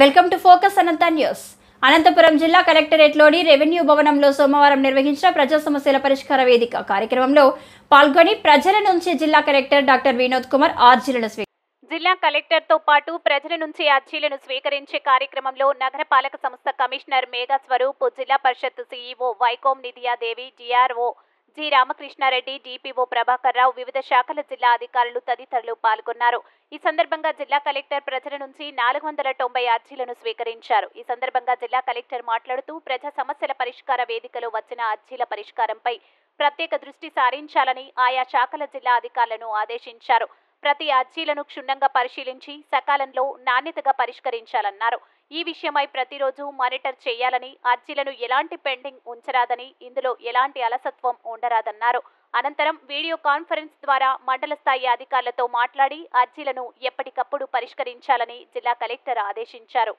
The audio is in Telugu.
Welcome to focus Anantha news. Anantapuram జిల్లా కలెక్టరేట్లోని రెవెన్యూ భవనంలో సోమవారం నిర్వహించిన ప్రజా సమస్యల పరిష్కార వేదిక కార్యక్రమంలో పాల్గొని ప్రజల నుంచి జిల్లా కలెక్టర్ డాక్టర్ వినోద్ కుమార్ అర్జీలను జిల్లా కలెక్టర్తో పాటు ప్రజల నుంచి అర్జీలను స్వీకరించే కార్యక్రమంలో నగరపాలక సంస్థ commissioner Megha Swaroop, Zilla Parishad CEO Vaikom Nidhiyadevi, GRO G Ramakrishna Reddy, DPO Prabhakar Rao, వివిధ శాఖల జిల్లా అధికారులు తదితరులు పాల్గొన్నారు. ఈ సందర్భంగా జిల్లా కలెక్టర్ ప్రజల నుంచి 490 అర్జీలను స్వీకరించారు. ఈ సందర్భంగా జిల్లా కలెక్టర్ మాట్లాడుతూ ప్రజా సమస్యల పరిష్కార వేదికలో వచ్చిన అర్జీల పరిష్కారంపై ప్రత్యేక దృష్టి సారించాలని ఆయా శాఖల జిల్లా అధికారులను ఆదేశించారు. ప్రతి అర్జీలను క్షుణ్ణంగా పరిశీలించి సకాలంలో నాణ్యతగా పరిష్కరించాలన్నారు. ఈ విషయమై ప్రతిరోజు మానిటర్ చేయాలని, అర్జీలను ఎలాంటి పెండింగ్ ఉంచరాదని, ఇందులో ఎలాంటి అలసత్వం ఉండరాదన్నారు. అనంతరం వీడియో కాన్ఫరెన్స్ ద్వారా మండల స్థాయి అధికారులతో మాట్లాడి అర్జీలను ఎప్పటికప్పుడు పరిష్కరించాలని జిల్లా కలెక్టర్ ఆదేశించారు.